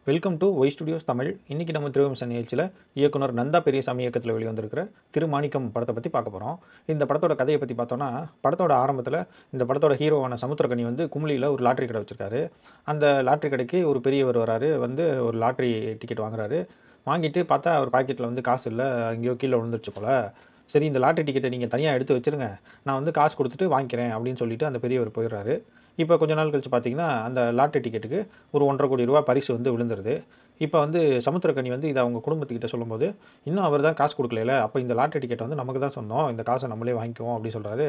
Welcome to Y studios Tamil. இன்றைக்கி நம்ம திருவிமர்சன நிகழ்ச்சியில் இயக்குனர் நந்தா பெரியசாமி இயக்கத்தில் வெளிவந்திருக்கிற திருமாணிக்கம் படத்தை பற்றி பார்க்க போகிறோம். இந்த படத்தோட கதையை பற்றி பார்த்தோன்னா, படத்தோட ஆரம்பத்தில் இந்த படத்தோட ஹீரோவான சமுத்திரக்கனி வந்து குமுளியில் ஒரு லாட்ரி கடை வச்சுருக்காரு. அந்த லாட்ரி கடைக்கு ஒரு பெரியவர் வராரு, வந்து ஒரு லாட்ரி டிக்கெட் வாங்குறாரு. வாங்கிட்டு பார்த்தா அவர் பாக்கெட்டில் வந்து காசு இல்லை, எங்கேயோ கீழே விழுந்துருச்சு போல். சரி, இந்த லாட்ரி டிக்கெட்டை நீங்கள் தனியாக எடுத்து வச்சுருங்க, நான் வந்து காசு கொடுத்துட்டு வாங்கிக்கிறேன் அப்படின்னு சொல்லிட்டு அந்த பெரியவர் போயிடுறாரு. இப்போ கொஞ்ச நாள் கழிச்சு பார்த்தீங்கன்னா, அந்த லாட்டரி டிக்கெட்டுக்கு ஒரு ₹1,50,00,000 பரிசு வந்து விழுந்துருது. இப்போ வந்து சமுத்திரக்கனி வந்து இதை அவங்க குடும்பத்துக்கிட்ட சொல்லும்போது, இன்னும் அவர் தான் காசு கொடுக்கலைல, அப்போ இந்த லாட்டரி டிக்கெட் வந்து நமக்கு தான் சொந்தம், இந்த காசை நம்மளே வாங்கிக்குவோம் அப்படின்னு சொல்கிறாரு.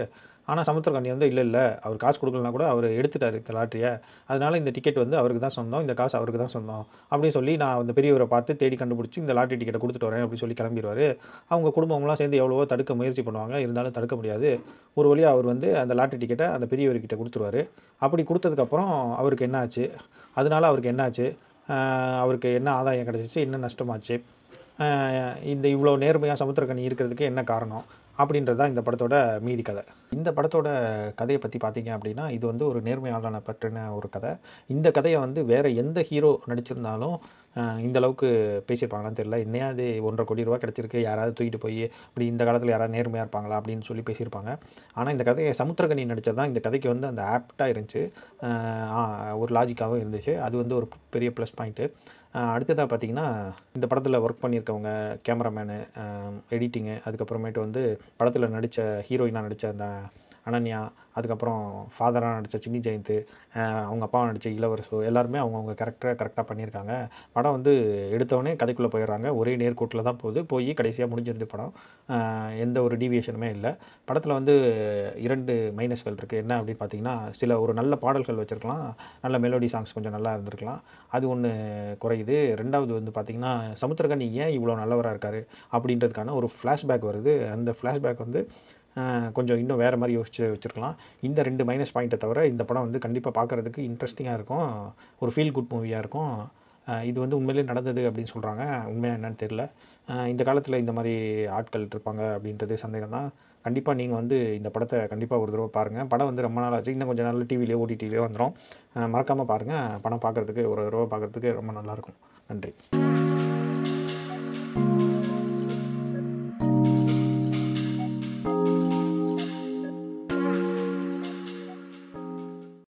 ஆனால் சமுத்திரக்கனி வந்து இல்லை, அவர் காசு கொடுக்கலனா கூட அவர் எடுத்துட்டார் இந்த லாட்டரியை, அதனால இந்த டிக்கெட் வந்து அவருக்கு தான் சொந்தம், இந்த காசு அவருக்கு தான் சொந்தம் அப்படின்னு சொல்லி நான் அந்த பெரியவரை பார்த்து தேடி கண்டுபிடிச்சி இந்த லாட்டரி டிக்கெட்டை கொடுத்துட்டு வரேன் அப்படின்னு சொல்லி கிளம்பிடுவார். அவங்க குடும்பம்லாம் சேர்ந்து எவ்வளவோ தடுக்க முயற்சி பண்ணுவாங்க, இருந்தாலும் தடுக்க முடியாது. ஒரு வழியாக அவர் வந்து அந்த லாட்டரி டிக்கெட்டை அந்த பெரியவர்கிட்ட கொடுத்துருவாரு. அப்படி கொடுத்ததுக்கப்புறம் அவருக்கு என்ன ஆச்சு, அதனால அவருக்கு என்ன ஆச்சு, அவருக்கு என்ன ஆதாயம் கிடச்சிச்சு, என்ன நஷ்டமாச்சு, இந்த இவ்வளோ நேர்மையாக சமுத்திரக்கனி இருக்கிறதுக்கு என்ன காரணம் அப்படின்றது தான் இந்த படத்தோட மீதி கதை. இந்த படத்தோட கதையை பற்றி பார்த்தீங்க அப்படின்னா, இது வந்து ஒரு நேர்மையாளனை பற்றின ஒரு கதை. இந்த கதையை வந்து வேறு எந்த ஹீரோ நடிச்சிருந்தாலும் இந்த அளவுக்கு பேசியிருப்பாங்களான்னு தெரியல. என்னையாவது ₹1,50,00,000 கிடச்சிருக்கு, யாராவது தூக்கிட்டு போய் அப்படி இந்த காலத்தில் யாராவது நேர்மையாக இருப்பாங்களா அப்படின்னு சொல்லி பேசியிருப்பாங்க. ஆனால் இந்த கதையை சமுத்திரக்கனி நடித்தது தான் இந்த கதைக்கு வந்து அந்த ஆப்டாக இருந்துச்சு, ஒரு லாஜிக்காகவும் இருந்துச்சு. அது வந்து ஒரு பெரிய ப்ளஸ் பாயிண்ட்டு. அடுத்ததாக பார்த்தீங்கன்னா, இந்த படத்தில் ஒர்க் பண்ணியிருக்கவங்க, கேமராமேனு, எடிட்டிங்கு, அதுக்கப்புறமேட்டு வந்து படத்தில் நடித்த ஹீரோயினாக நடித்த அந்த அனன்யா, அதுக்கப்புறம் ஃபாதராக நடித்த சின்னி ஜெயந்த், அவங்க அப்பாவை நடித்த இளவரசு, எல்லாருமே அவங்கவுங்க கேரக்டரை கரெக்டாக பண்ணியிருக்காங்க. படம் வந்து எடுத்தோடனே கதைக்குள்ளே போயிடுறாங்க. ஒரே நேர்கோட்டில் தான் போய் கடைசியாக முடிஞ்சிருது படம். எந்த ஒரு டீவியேஷனுமே இல்லை. படத்தில் வந்து 2 மைனஸ்கள் இருக்குது. என்ன அப்படின்னு பார்த்தீங்கன்னா, சில ஒரு நல்ல பாடல்கள் வச்சுருக்கலாம், நல்ல மெலோடி சாங்ஸ் கொஞ்சம் நல்லா இருந்திருக்கலாம், அது ஒன்று குறையுது. 2வது வந்து பார்த்திங்கன்னா, சமுத்திரக்கனி ஏன் இவ்வளோ நல்லவராக இருக்கார் அப்படின்றதுக்கான ஒரு ஃப்ளாஷ்பேக் வருது. அந்த ஃப்ளாஷ்பேக் வந்து கொஞ்சம் இன்னும் வேறு மாதிரி யோசிச்சு வச்சுருக்கலாம். இந்த 2 மைனஸ் பாயிண்ட்டை தவிர இந்த படம் வந்து கண்டிப்பாக பார்க்குறதுக்கு இன்ட்ரெஸ்டிங்காக இருக்கும், ஒரு ஃபீல் குட் மூவியாக இருக்கும். இது வந்து உண்மையிலேயே நடந்தது அப்படின்னு சொல்கிறாங்க, உண்மையாக என்னன்னு தெரில. இந்த காலத்தில் இந்த மாதிரி ஆட்கள் இருப்பாங்க அப்படின்றது சந்தேகம் தான். கண்டிப்பாக நீங்கள் வந்து இந்த படத்தை கண்டிப்பாக ஒரு தடவை பாருங்கள். படம் வந்து ரொம்ப நாள் ஆச்சு, இன்னும் கொஞ்சம் நாள் டிவிலேயோ ஓடிடிலேயோ வந்துடும். மறக்காமல் பாருங்கள். படம் பார்க்குறதுக்கு ஒரு தடவை பார்க்குறதுக்கு ரொம்ப நல்லாயிருக்கும். நன்றி.